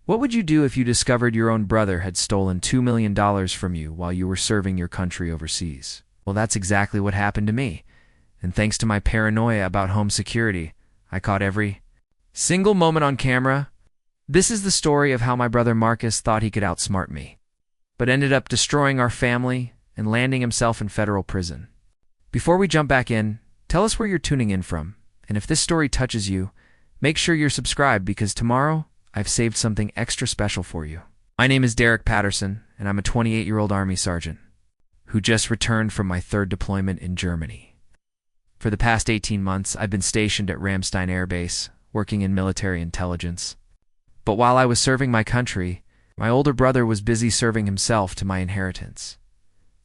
What would you do if you discovered your own brother had stolen $2 million from you while you were serving your country overseas? Well, that's exactly what happened to me. And thanks to my paranoia about home security, I caught every single moment on camera. This is the story of how my brother Marcus thought he could outsmart me, but ended up destroying our family and landing himself in federal prison. Before we jump back in, tell us where you're tuning in from, and if this story touches you, make sure you're subscribed because tomorrow I've saved something extra special for you. My name is Derek Patterson, and I'm a 28-year-old Army sergeant who just returned from my third deployment in Germany. For the past 18 months, I've been stationed at Ramstein Air Base, working in military intelligence. But while I was serving my country, my older brother was busy serving himself to my inheritance.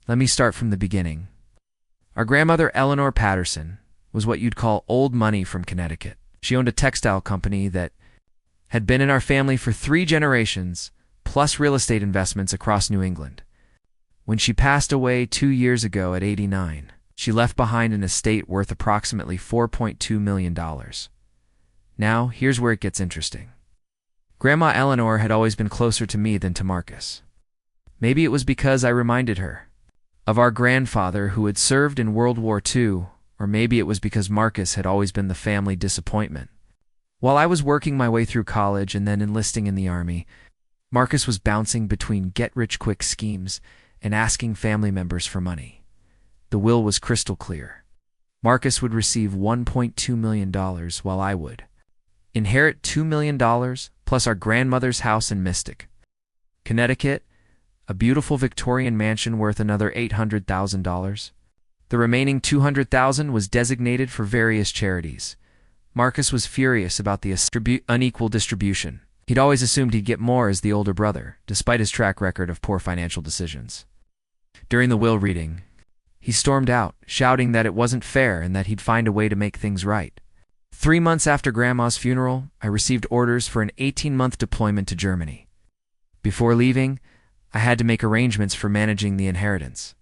Let me start from the beginning. Our grandmother, Eleanor Patterson, was what you'd call old money from Connecticut. She owned a textile company that had been in our family for 3 generations, plus real estate investments across New England. When she passed away 2 years ago at 89, she left behind an estate worth approximately $4.2 million. Now, here's where it gets interesting. Grandma Eleanor had always been closer to me than to Marcus. Maybe it was because I reminded her of our grandfather who had served in World War II, or maybe it was because Marcus had always been the family disappointment. While I was working my way through college and then enlisting in the Army, Marcus was bouncing between get-rich-quick schemes and asking family members for money. The will was crystal clear. Marcus would receive $1.2 million while I would inherit $2 million plus our grandmother's house in Mystic, Connecticut, a beautiful Victorian mansion worth another $800,000. The remaining $200,000 was designated for various charities. Marcus was furious about the unequal distribution. He'd always assumed he'd get more as the older brother, despite his track record of poor financial decisions. During the will reading, he stormed out, shouting that it wasn't fair and that he'd find a way to make things right. 3 months after Grandma's funeral, I received orders for an 18-month deployment to Germany. Before leaving, I had to make arrangements for managing the inheritance.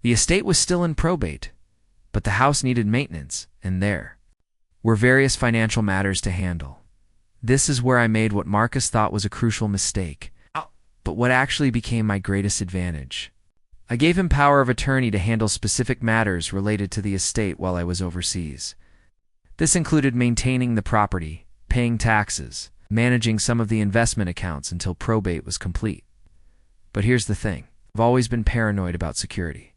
The estate was still in probate, but the house needed maintenance, and there were various financial matters to handle. This is where I made what Marcus thought was a crucial mistake, but what actually became my greatest advantage. I gave him power of attorney to handle specific matters related to the estate while I was overseas. This included maintaining the property, paying taxes, managing some of the investment accounts until probate was complete. But here's the thing. I've always been paranoid about security.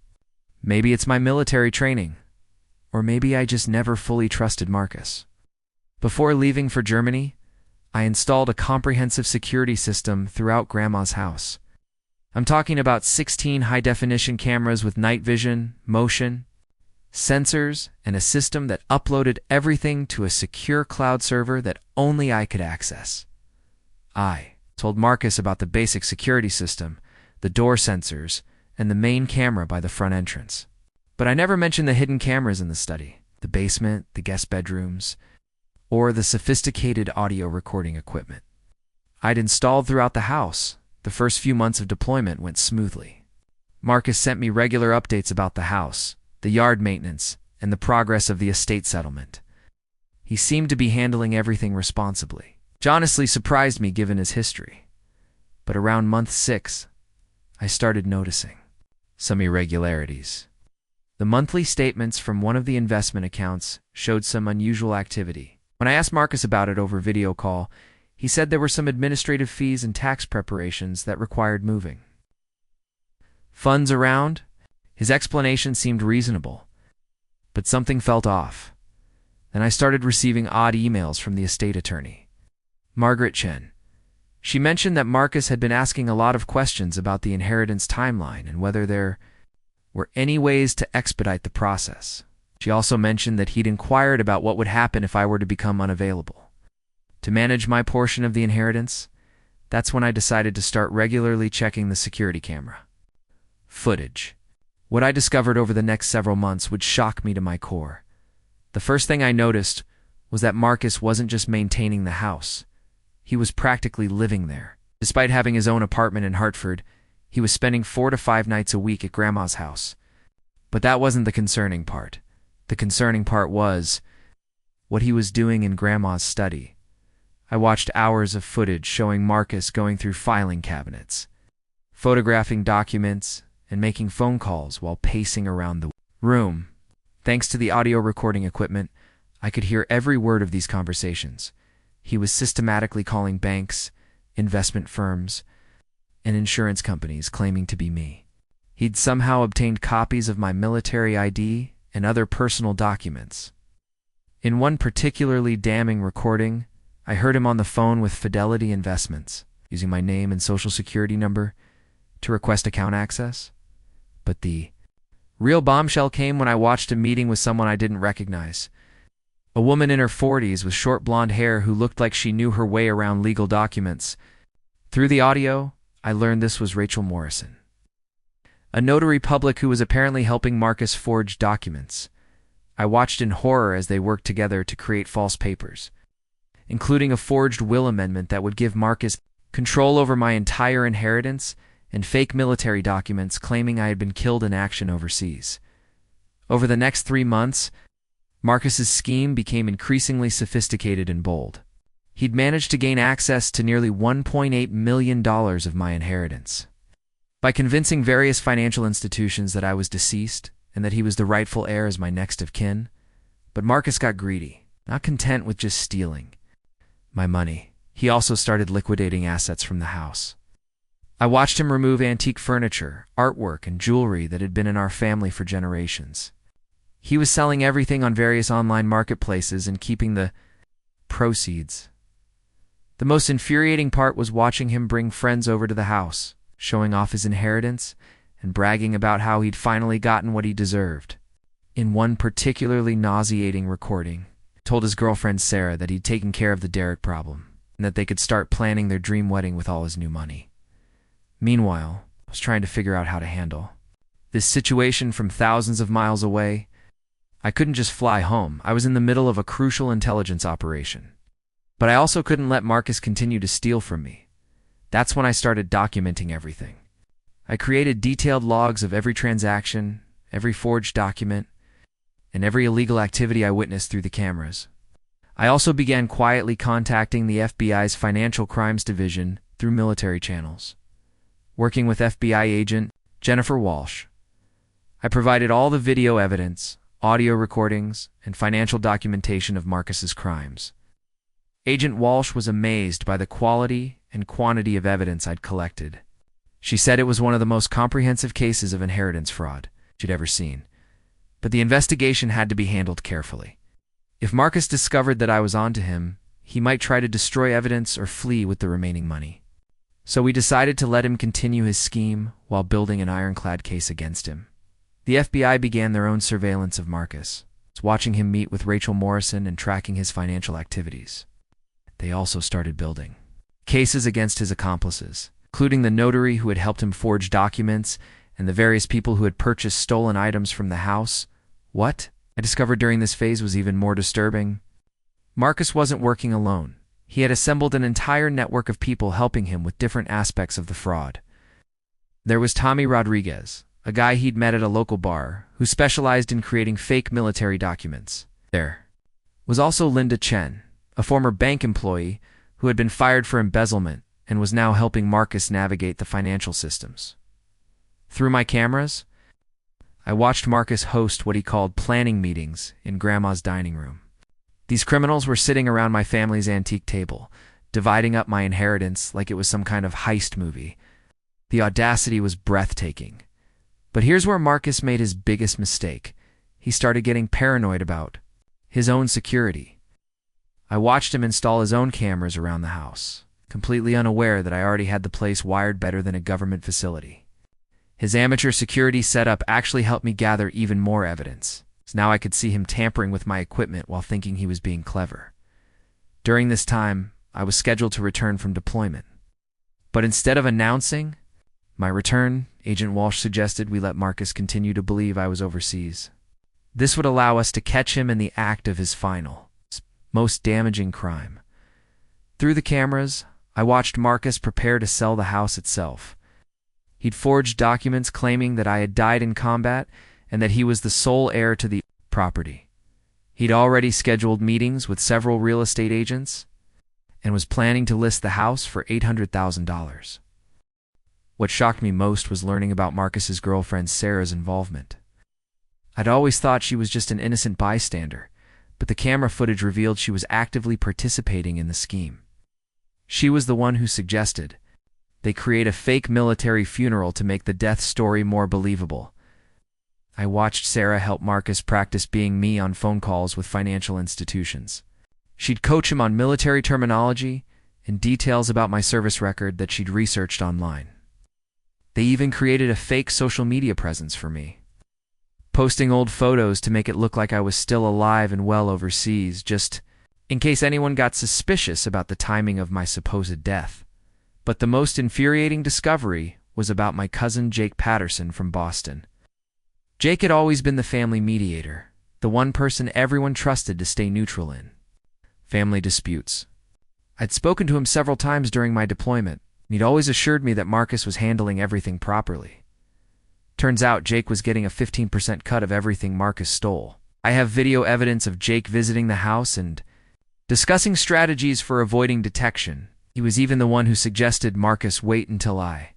Maybe it's my military training, or maybe I just never fully trusted Marcus. Before leaving for Germany, I installed a comprehensive security system throughout Grandma's house. I'm talking about 16 high-definition cameras with night vision, motion, sensors, and a system that uploaded everything to a secure cloud server that only I could access. I told Marcus about the basic security system, the door sensors, and the main camera by the front entrance. But I never mentioned the hidden cameras in the study, the basement, the guest bedrooms, or the sophisticated audio recording equipment I'd installed throughout the house. The first few months of deployment went smoothly. Marcus sent me regular updates about the house, the yard maintenance, and the progress of the estate settlement. He seemed to be handling everything responsibly, which honestly surprised me given his history. But around month 6, I started noticing some irregularities. The monthly statements from one of the investment accounts showed some unusual activity. When I asked Marcus about it over video call, he said there were some administrative fees and tax preparations that required moving funds around. His explanation seemed reasonable, but something felt off. Then I started receiving odd emails from the estate attorney, Margaret Chen. She mentioned that Marcus had been asking a lot of questions about the inheritance timeline and whether there were any ways to expedite the process. She also mentioned that he'd inquired about what would happen if I were to become unavailable to manage my portion of the inheritance. That's when I decided to start regularly checking the security camera footage. What I discovered over the next several months would shock me to my core. The first thing I noticed was that Marcus wasn't just maintaining the house. He was practically living there. Despite having his own apartment in Hartford, he was spending 4 to 5 nights a week at Grandma's house. But that wasn't the concerning part. The concerning part was what he was doing in Grandma's study. I watched hours of footage showing Marcus going through filing cabinets, photographing documents, and making phone calls while pacing around the room. Thanks to the audio recording equipment, I could hear every word of these conversations. He was systematically calling banks, investment firms, and insurance companies claiming to be me. He'd somehow obtained copies of my military ID and other personal documents. In one particularly damning recording, I heard him on the phone with Fidelity Investments, using my name and social security number to request account access. But the real bombshell came when I watched a meeting with someone I didn't recognize. A woman in her 40s with short blonde hair who looked like she knew her way around legal documents. Through the audio, I learned this was Rachel Morrison, a notary public who was apparently helping Marcus forge documents. I watched in horror as they worked together to create false papers, including a forged will amendment that would give Marcus control over my entire inheritance and fake military documents claiming I had been killed in action overseas. Over the next 3 months, Marcus's scheme became increasingly sophisticated and bold. He'd managed to gain access to nearly $1.8 million of my inheritance. By convincing various financial institutions that I was deceased and that he was the rightful heir as my next of kin. But Marcus got greedy, not content with just stealing my money. He also started liquidating assets from the house. I watched him remove antique furniture, artwork, and jewelry that had been in our family for generations. He was selling everything on various online marketplaces and keeping the proceeds. The most infuriating part was watching him bring friends over to the house, showing off his inheritance and bragging about how he'd finally gotten what he deserved. In one particularly nauseating recording, he told his girlfriend Sarah that he'd taken care of the Derek problem and that they could start planning their dream wedding with all his new money. Meanwhile, I was trying to figure out how to handle this situation from thousands of miles away. I couldn't just fly home. I was in the middle of a crucial intelligence operation. But I also couldn't let Marcus continue to steal from me. That's when I started documenting everything. I created detailed logs of every transaction, every forged document, and every illegal activity I witnessed through the cameras. I also began quietly contacting the FBI's Financial Crimes Division through military channels. Working with FBI agent Jennifer Walsh, I provided all the video evidence, audio recordings, and financial documentation of Marcus's crimes. Agent Walsh was amazed by the quality and quantity of evidence I'd collected. She said it was one of the most comprehensive cases of inheritance fraud she'd ever seen. But the investigation had to be handled carefully. If Marcus discovered that I was onto him, he might try to destroy evidence or flee with the remaining money. So we decided to let him continue his scheme while building an ironclad case against him. The FBI began their own surveillance of Marcus, watching him meet with Rachel Morrison and tracking his financial activities. They also started building cases against his accomplices, including the notary who had helped him forge documents and the various people who had purchased stolen items from the house. What I discovered during this phase was even more disturbing. Marcus wasn't working alone. He had assembled an entire network of people helping him with different aspects of the fraud. There was Tommy Rodriguez, a guy he'd met at a local bar, who specialized in creating fake military documents. There was also Linda Chen, a former bank employee who had been fired for embezzlement and was now helping Marcus navigate the financial systems. Through my cameras, I watched Marcus host what he called planning meetings in Grandma's dining room. These criminals were sitting around my family's antique table, dividing up my inheritance like it was some kind of heist movie. The audacity was breathtaking. But here's where Marcus made his biggest mistake. He started getting paranoid about his own security. I watched him install his own cameras around the house, completely unaware that I already had the place wired better than a government facility. His amateur security setup actually helped me gather even more evidence. So now I could see him tampering with my equipment while thinking he was being clever. During this time, I was scheduled to return from deployment. But instead of announcing my return, Agent Walsh suggested we let Marcus continue to believe I was overseas. This would allow us to catch him in the act of his final, most damaging crime. Through the cameras, I watched Marcus prepare to sell the house itself. He'd forged documents claiming that I had died in combat and that he was the sole heir to the property. He'd already scheduled meetings with several real estate agents, and was planning to list the house for $800,000. What shocked me most was learning about Marcus's girlfriend Sarah's involvement. I'd always thought she was just an innocent bystander, but the camera footage revealed she was actively participating in the scheme. She was the one who suggested they create a fake military funeral to make the death story more believable. I watched Sarah help Marcus practice being me on phone calls with financial institutions. She'd coach him on military terminology and details about my service record that she'd researched online. They even created a fake social media presence for me, posting old photos to make it look like I was still alive and well overseas, just in case anyone got suspicious about the timing of my supposed death. But the most infuriating discovery was about my cousin Jake Patterson from Boston. Jake had always been the family mediator, the one person everyone trusted to stay neutral in family disputes. I'd spoken to him several times during my deployment, and he'd always assured me that Marcus was handling everything properly. Turns out Jake was getting a 15% cut of everything Marcus stole. I have video evidence of Jake visiting the house and discussing strategies for avoiding detection. He was even the one who suggested Marcus wait until I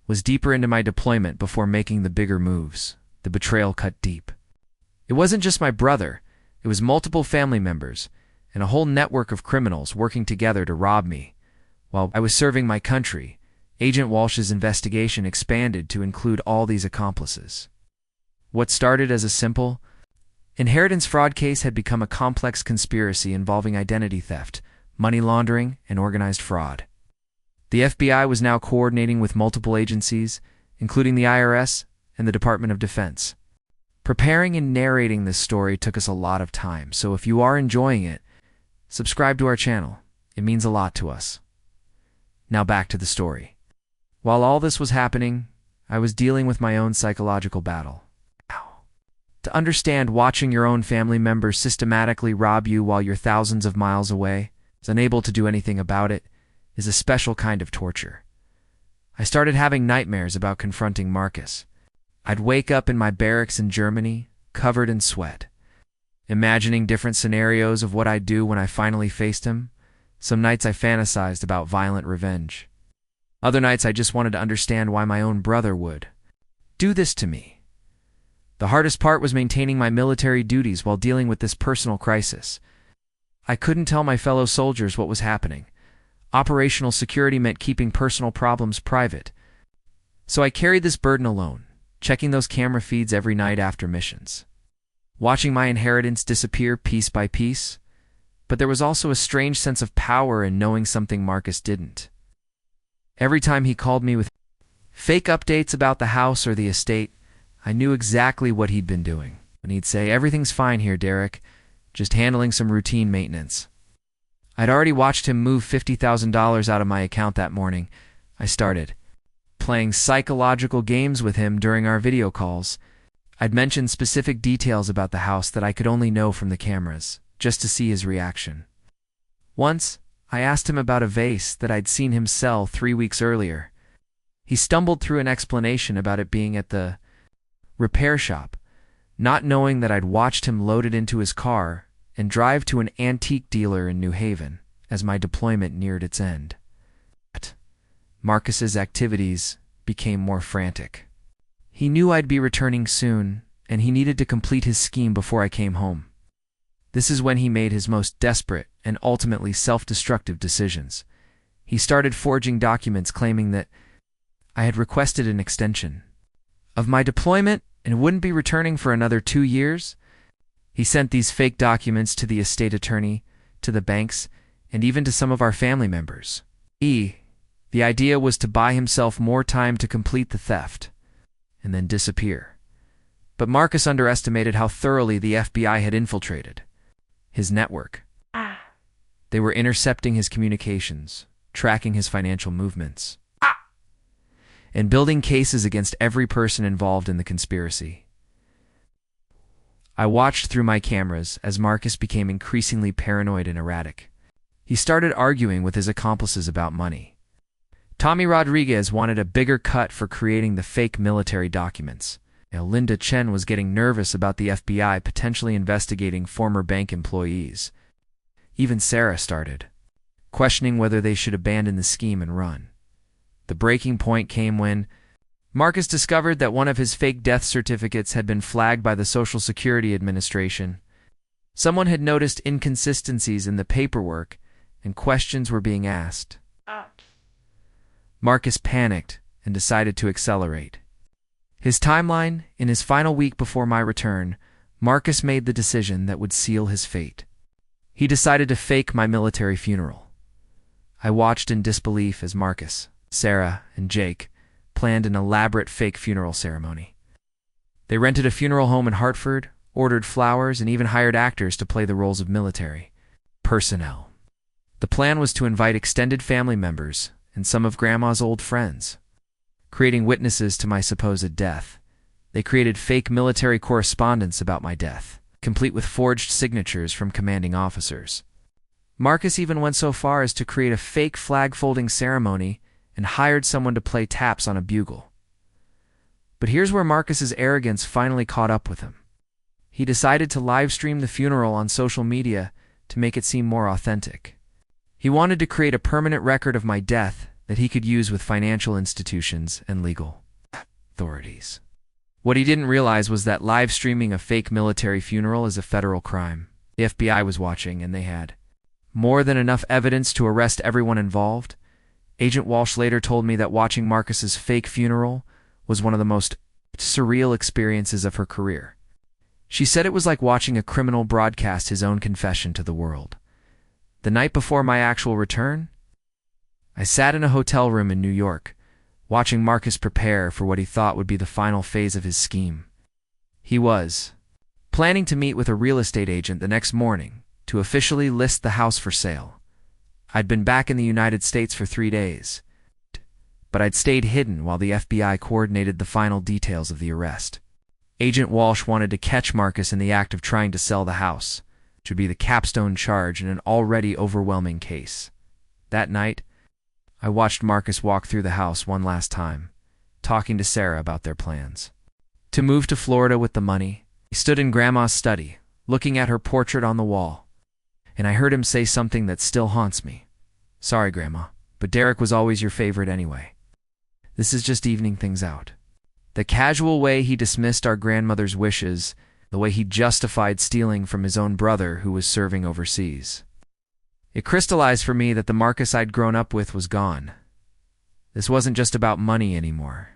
was deeper into my deployment before making the bigger moves. The betrayal cut deep. It wasn't just my brother, it was multiple family members and a whole network of criminals working together to rob me. While I was serving my country, Agent Walsh's investigation expanded to include all these accomplices. What started as a simple inheritance fraud case had become a complex conspiracy involving identity theft, money laundering, and organized fraud. The FBI was now coordinating with multiple agencies, including the IRS and the Department of Defense. Preparing and narrating this story took us a lot of time, so if you are enjoying it, subscribe to our channel. It means a lot to us. Now back to the story. While all this was happening, I was dealing with my own psychological battle. To understand watching your own family members systematically rob you while you're thousands of miles away, unable to do anything about it, is a special kind of torture. I started having nightmares about confronting Marcus. I'd wake up in my barracks in Germany, covered in sweat, imagining different scenarios of what I'd do when I finally faced him. Some nights I fantasized about violent revenge. Other nights I just wanted to understand why my own brother would do this to me. The hardest part was maintaining my military duties while dealing with this personal crisis. I couldn't tell my fellow soldiers what was happening. Operational security meant keeping personal problems private. So I carried this burden alone, checking those camera feeds every night after missions, watching my inheritance disappear piece by piece. But there was also a strange sense of power in knowing something Marcus didn't. Every time he called me with fake updates about the house or the estate, I knew exactly what he'd been doing. And he'd say, "Everything's fine here, Derek. Just handling some routine maintenance." I'd already watched him move $50,000 out of my account that morning. I started playing psychological games with him during our video calls. I'd mentioned specific details about the house that I could only know from the cameras, just to see his reaction. Once, I asked him about a vase that I'd seen him sell 3 weeks earlier. He stumbled through an explanation about it being at the repair shop, not knowing that I'd watched him load it into his car and drive to an antique dealer in New Haven as my deployment neared its end. Marcus's activities became more frantic. He knew I'd be returning soon, and he needed to complete his scheme before I came home. This is when he made his most desperate and ultimately self-destructive decisions. He started forging documents claiming that I had requested an extension of my deployment and wouldn't be returning for another 2 years. He sent these fake documents to the estate attorney, to the banks, and even to some of our family members. The idea was to buy himself more time to complete the theft and then disappear. But Marcus underestimated how thoroughly the FBI had infiltrated his network. They were intercepting his communications, tracking his financial movements, and building cases against every person involved in the conspiracy. I watched through my cameras as Marcus became increasingly paranoid and erratic. He started arguing with his accomplices about money. Tommy Rodriguez wanted a bigger cut for creating the fake military documents. Linda Chen was getting nervous about the FBI potentially investigating former bank employees. Even Sarah started questioning whether they should abandon the scheme and run. The breaking point came when Marcus discovered that one of his fake death certificates had been flagged by the Social Security Administration. Someone had noticed inconsistencies in the paperwork, and questions were being asked. Marcus panicked and decided to accelerate. His timeline: in his final week before my return, Marcus made the decision that would seal his fate. He decided to fake my military funeral. I watched in disbelief as Marcus, Sarah, and Jake planned an elaborate fake funeral ceremony. They rented a funeral home in Hartford, ordered flowers, and even hired actors to play the roles of military personnel. The plan was to invite extended family members and some of Grandma's old friends. Creating witnesses to my supposed death, they created fake military correspondence about my death, complete with forged signatures from commanding officers. Marcus even went so far as to create a fake flag-folding ceremony and hired someone to play taps on a bugle. But here's where Marcus's arrogance finally caught up with him. He decided to live stream the funeral on social media to make it seem more authentic. He wanted to create a permanent record of my death that he could use with financial institutions and legal authorities. What he didn't realize was that live streaming a fake military funeral is a federal crime. The FBI was watching, and they had more than enough evidence to arrest everyone involved. Agent Walsh later told me that watching Marcus's fake funeral was one of the most surreal experiences of her career. She said it was like watching a criminal broadcast his own confession to the world. The night before my actual return, I sat in a hotel room in New York, watching Marcus prepare for what he thought would be the final phase of his scheme. He was planning to meet with a real estate agent the next morning to officially list the house for sale. I'd been back in the United States for 3 days, but I'd stayed hidden while the FBI coordinated the final details of the arrest. Agent Walsh wanted to catch Marcus in the act of trying to sell the house, which would be the capstone charge in an already overwhelming case. That night, I watched Marcus walk through the house one last time, talking to Sarah about their plans to move to Florida with the money. He stood in Grandma's study, looking at her portrait on the wall, and I heard him say something that still haunts me. "Sorry, Grandma, but Derek was always your favorite anyway. This is just evening things out." The casual way he dismissed our grandmother's wishes, the way he justified stealing from his own brother who was serving overseas. It crystallized for me that the Marcus I'd grown up with was gone. This wasn't just about money anymore.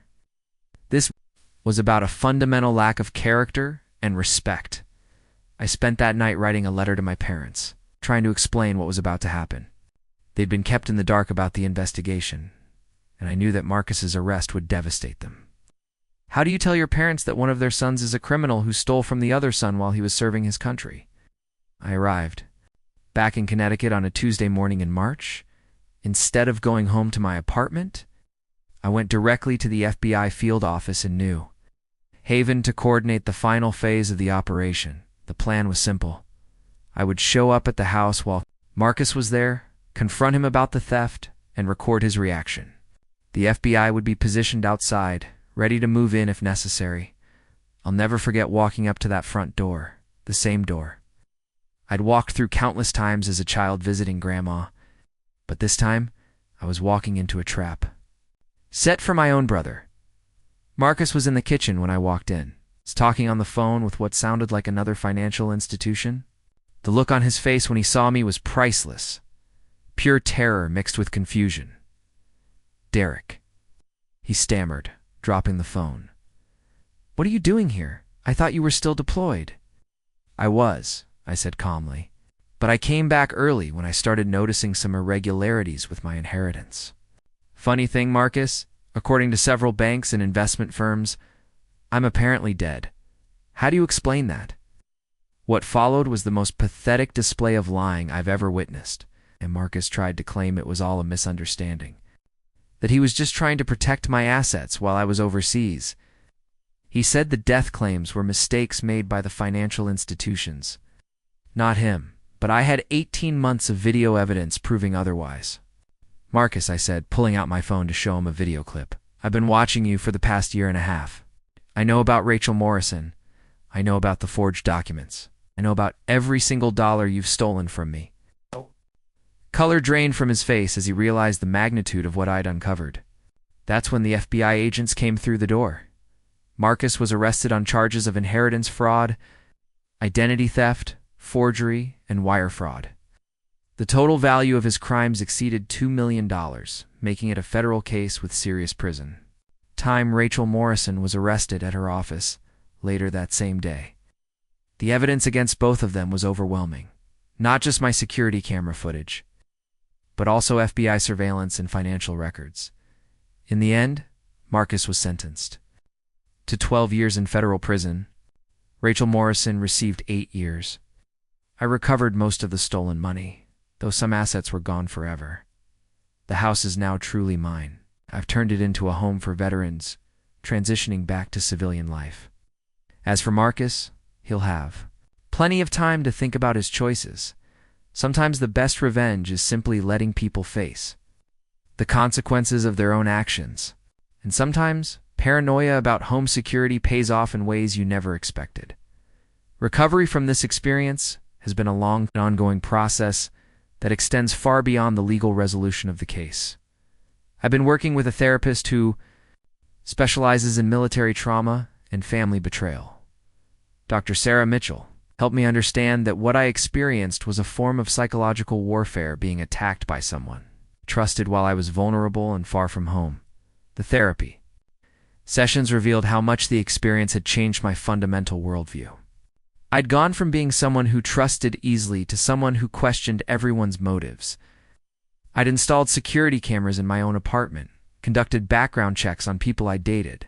This was about a fundamental lack of character and respect. I spent that night writing a letter to my parents, trying to explain what was about to happen. They'd been kept in the dark about the investigation, and I knew that Marcus's arrest would devastate them. How do you tell your parents that one of their sons is a criminal who stole from the other son while he was serving his country? I arrived back in Connecticut on a Tuesday morning in March. Instead of going home to my apartment, I went directly to the FBI field office in New Haven to coordinate the final phase of the operation. The plan was simple. I would show up at the house while Marcus was there, confront him about the theft, and record his reaction. The FBI would be positioned outside, ready to move in if necessary. I'll never forget walking up to that front door, the same door I'd walked through countless times as a child visiting Grandma, but this time I was walking into a trap set for my own brother. Marcus was in the kitchen when I walked in. He was talking on the phone with what sounded like another financial institution. The look on his face when he saw me was priceless. Pure terror mixed with confusion. "Derek," he stammered, dropping the phone. "What are you doing here? I thought you were still deployed." "I was," I said calmly, "but I came back early when I started noticing some irregularities with my inheritance." "Funny thing, Marcus, according to several banks and investment firms, I'm apparently dead. How do you explain that?" What followed was the most pathetic display of lying I've ever witnessed, and Marcus tried to claim it was all a misunderstanding, that he was just trying to protect my assets while I was overseas. He said the death claims were mistakes made by the financial institutions. Not him, but I had 18 months of video evidence proving otherwise. "Marcus," I said, pulling out my phone to show him a video clip, "I've been watching you for the past year and a half. I know about Rachel Morrison. I know about the forged documents. I know about every single dollar you've stolen from me. Color drained from his face as he realized the magnitude of what I'd uncovered. That's when the FBI agents came through the door. Marcus was arrested on charges of inheritance fraud, identity theft, forgery, and wire fraud. The total value of his crimes exceeded $2 million, making it a federal case with serious prison time. Rachel Morrison was arrested at her office later that same day. The evidence against both of them was overwhelming. Not just my security camera footage, but also FBI surveillance and financial records. In the end, Marcus was sentenced to 12 years in federal prison. Rachel Morrison received 8 years. I recovered most of the stolen money, though some assets were gone forever. The house is now truly mine. I've turned it into a home for veterans, transitioning back to civilian life. As for Marcus, he'll have plenty of time to think about his choices. Sometimes the best revenge is simply letting people face the consequences of their own actions. And sometimes paranoia about home security pays off in ways you never expected. Recovery from this experience has been a long and ongoing process that extends far beyond the legal resolution of the case. I've been working with a therapist who specializes in military trauma and family betrayal. Dr. Sarah Mitchell helped me understand that what I experienced was a form of psychological warfare, being attacked by someone trusted while I was vulnerable and far from home. The therapy sessions revealed how much the experience had changed my fundamental worldview. I'd gone from being someone who trusted easily to someone who questioned everyone's motives. I'd installed security cameras in my own apartment, conducted background checks on people I dated,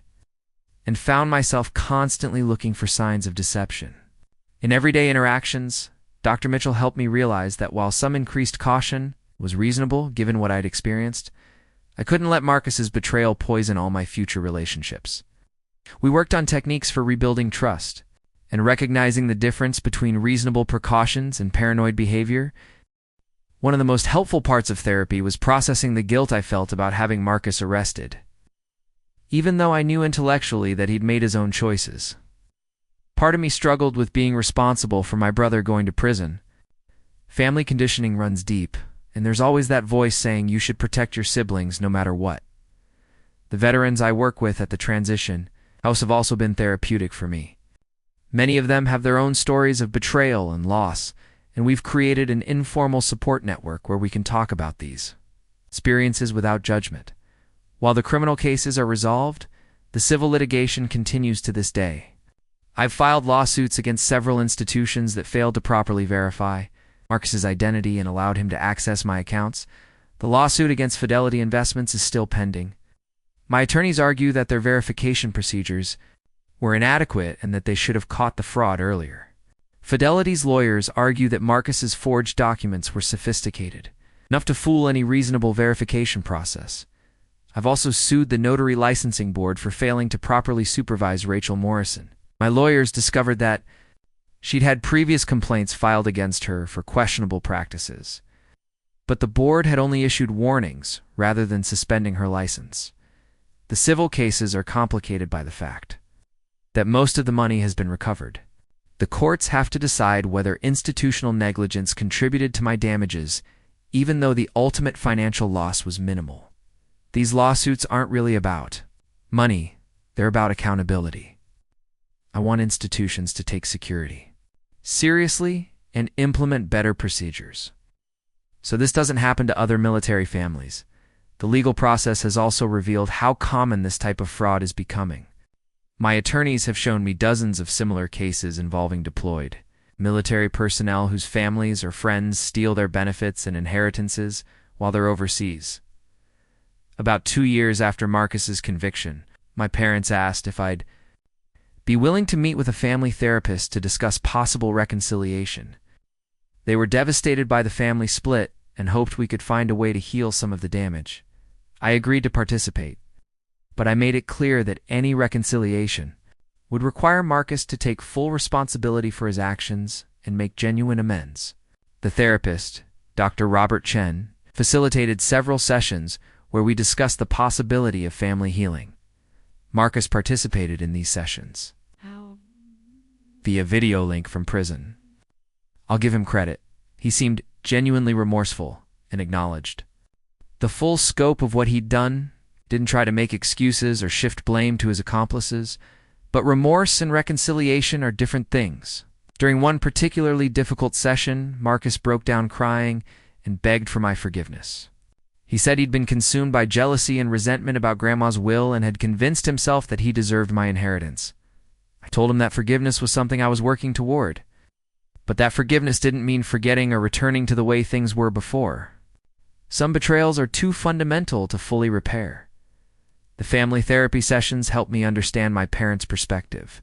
and found myself constantly looking for signs of deception. In everyday interactions, Dr. Mitchell helped me realize that while some increased caution was reasonable given what I'd experienced, I couldn't let Marcus's betrayal poison all my future relationships. We worked on techniques for rebuilding trust and recognizing the difference between reasonable precautions and paranoid behavior. One of the most helpful parts of therapy was processing the guilt I felt about having Marcus arrested, even though I knew intellectually that he'd made his own choices. Part of me struggled with being responsible for my brother going to prison. Family conditioning runs deep, and there's always that voice saying you should protect your siblings no matter what. The veterans I work with at the transition house have also been therapeutic for me. Many of them have their own stories of betrayal and loss, and we've created an informal support network where we can talk about these experiences without judgment. While the criminal cases are resolved, the civil litigation continues to this day. I've filed lawsuits against several institutions that failed to properly verify Marcus's identity and allowed him to access my accounts. The lawsuit against Fidelity Investments is still pending. My attorneys argue that their verification procedures were inadequate and that they should have caught the fraud earlier. Fidelity's lawyers argue that Marcus's forged documents were sophisticated, enough to fool any reasonable verification process. I've also sued the Notary Licensing Board for failing to properly supervise Rachel Morrison. My lawyers discovered that she'd had previous complaints filed against her for questionable practices, but the board had only issued warnings rather than suspending her license. The civil cases are complicated by the fact that most of the money has been recovered. The courts have to decide whether institutional negligence contributed to my damages, even though the ultimate financial loss was minimal. These lawsuits aren't really about money, they're about accountability. I want institutions to take security seriously and implement better procedures, so this doesn't happen to other military families. The legal process has also revealed how common this type of fraud is becoming. My attorneys have shown me dozens of similar cases involving deployed military personnel whose families or friends steal their benefits and inheritances while they're overseas. About 2 years after Marcus's conviction, my parents asked if I'd be willing to meet with a family therapist to discuss possible reconciliation. They were devastated by the family split and hoped we could find a way to heal some of the damage. I agreed to participate, but I made it clear that any reconciliation would require Marcus to take full responsibility for his actions and make genuine amends. The therapist, Dr. Robert Chen, facilitated several sessions where we discussed the possibility of family healing. Marcus participated in these sessions via video link from prison. I'll give him credit. He seemed genuinely remorseful and acknowledged the full scope of what he'd done, didn't try to make excuses or shift blame to his accomplices, but remorse and reconciliation are different things. During one particularly difficult session, Marcus broke down crying and begged for my forgiveness. He said he'd been consumed by jealousy and resentment about Grandma's will and had convinced himself that he deserved my inheritance. I told him that forgiveness was something I was working toward, but that forgiveness didn't mean forgetting or returning to the way things were before. Some betrayals are too fundamental to fully repair. The family therapy sessions helped me understand my parents' perspective.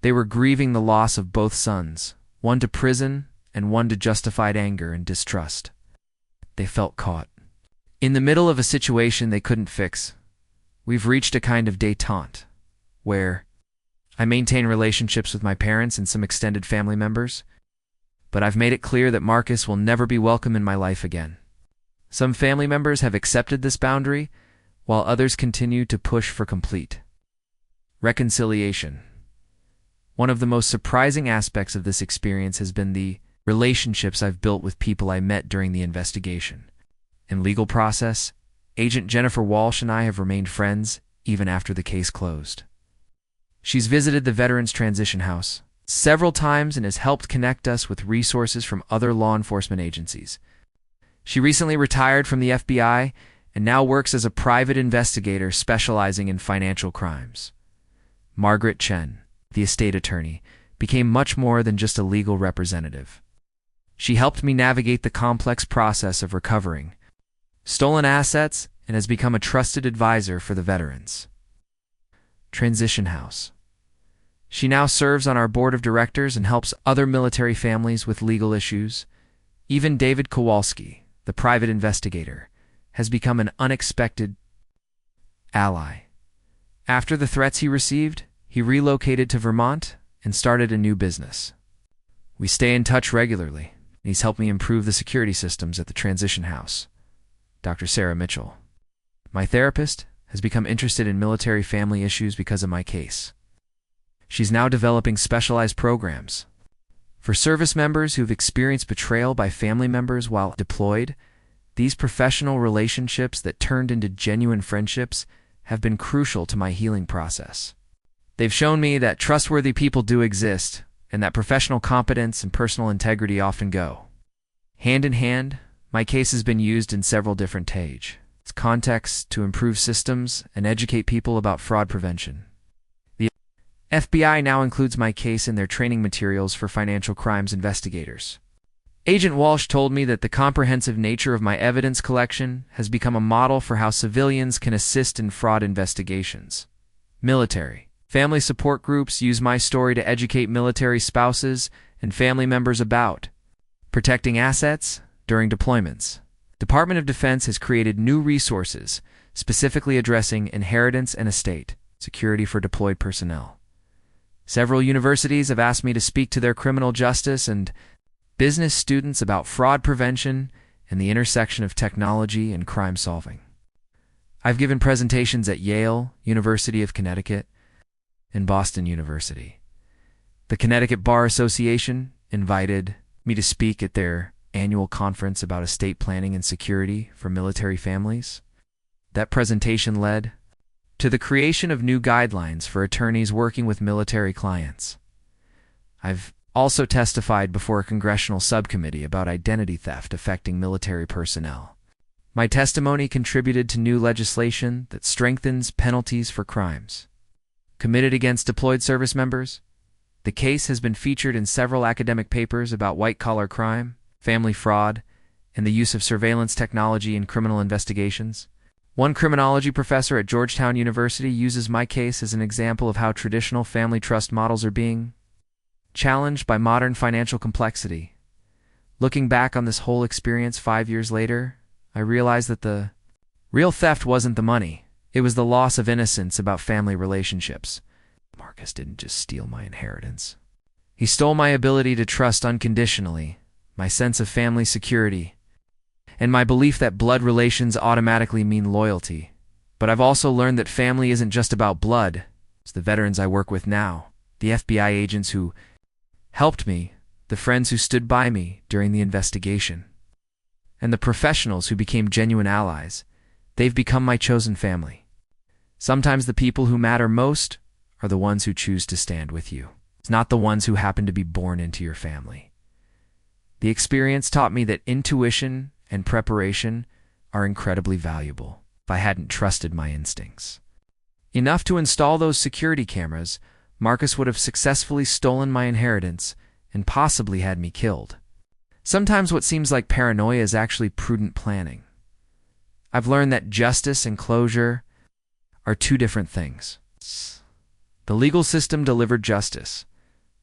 They were grieving the loss of both sons, one to prison and one to justified anger and distrust. They felt caught in the middle of a situation they couldn't fix. We've reached a kind of détente, where I maintain relationships with my parents and some extended family members, but I've made it clear that Marcus will never be welcome in my life again. Some family members have accepted this boundary, while others continue to push for complete reconciliation. One of the most surprising aspects of this experience has been the relationships I've built with people I met during the investigation. In legal process, Agent Jennifer Walsh and I have remained friends even after the case closed. She's visited the Veterans Transition House several times and has helped connect us with resources from other law enforcement agencies. She recently retired from the FBI and now works as a private investigator specializing in financial crimes. Margaret Chen, the estate attorney, became much more than just a legal representative. She helped me navigate the complex process of recovering stolen assets and has become a trusted advisor for the veterans. Transition House. She now serves on our board of directors and helps other military families with legal issues. Even David Kowalski, the private investigator, has become an unexpected ally. After the threats he received, he relocated to Vermont and started a new business. We stay in touch regularly, and he's helped me improve the security systems at the Transition House. Dr. Sarah Mitchell, my therapist, has become interested in military family issues because of my case. She's now developing specialized programs for service members who've experienced betrayal by family members while deployed. These professional relationships that turned into genuine friendships have been crucial to my healing process. They've shown me that trustworthy people do exist, and that professional competence and personal integrity often go hand in hand. My case has been used in several different contexts to improve systems and educate people about fraud prevention. The FBI now includes my case in their training materials for financial crimes investigators. Agent Walsh told me that the comprehensive nature of my evidence collection has become a model for how civilians can assist in fraud investigations. Military family support groups use my story to educate military spouses and family members about protecting assets during deployments. Department of Defense has created new resources specifically addressing inheritance and estate security for deployed personnel. Several universities have asked me to speak to their criminal justice and business students about fraud prevention and the intersection of technology and crime solving. I've given presentations at Yale, University of Connecticut, and Boston University. The Connecticut Bar Association invited me to speak at their annual conference about estate planning and security for military families. That presentation led to the creation of new guidelines for attorneys working with military clients. I've also testified before a congressional subcommittee about identity theft affecting military personnel. My testimony contributed to new legislation that strengthens penalties for crimes committed against deployed service members. The case has been featured in several academic papers about white-collar crime, family fraud, and the use of surveillance technology in criminal investigations. One criminology professor at Georgetown University uses my case as an example of how traditional family trust models are being challenged by modern financial complexity. Looking back on this whole experience 5 years later, I realized that the real theft wasn't the money. It was the loss of innocence about family relationships. Marcus didn't just steal my inheritance. He stole my ability to trust unconditionally, my sense of family security, and my belief that blood relations automatically mean loyalty. But I've also learned that family isn't just about blood. It's the veterans I work with now, the FBI agents who helped me, the friends who stood by me during the investigation. and the professionals who became genuine allies. They've become my chosen family. Sometimes the people who matter most are the ones who choose to stand with you. It's not the ones who happen to be born into your family. The experience taught me that intuition and preparation are incredibly valuable. If I hadn't trusted my instincts enough to install those security cameras, Marcus would have successfully stolen my inheritance and possibly had me killed. Sometimes what seems like paranoia is actually prudent planning. I've learned that justice and closure are two different things. The legal system delivered justice.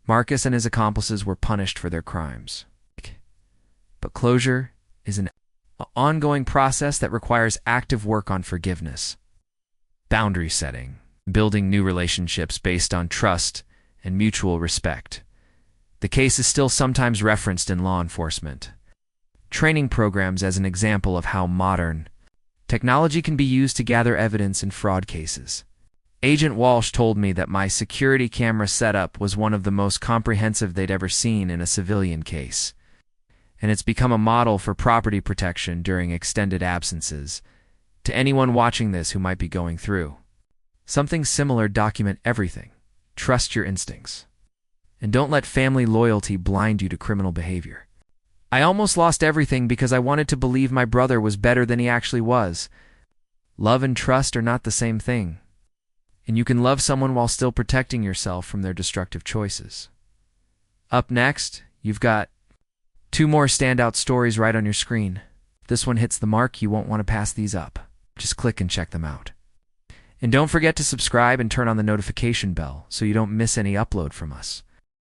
Marcus and his accomplices were punished for their crimes. But closure is an ongoing process that requires active work on forgiveness, boundary setting, building new relationships based on trust and mutual respect. The case is still sometimes referenced in law enforcement training programs as an example of how modern technology can be used to gather evidence in fraud cases. Agent Walsh told me that my security camera setup was one of the most comprehensive they'd ever seen in a civilian case, and it's become a model for property protection during extended absences. To anyone watching this who might be going through something similar, document everything. Trust your instincts. And don't let family loyalty blind you to criminal behavior. I almost lost everything because I wanted to believe my brother was better than he actually was. Love and trust are not the same thing, and you can love someone while still protecting yourself from their destructive choices. Up next, you've got 2 more standout stories right on your screen. If this one hits the mark, you won't want to pass these up. Just click and check them out. And don't forget to subscribe and turn on the notification bell so you don't miss any upload from us.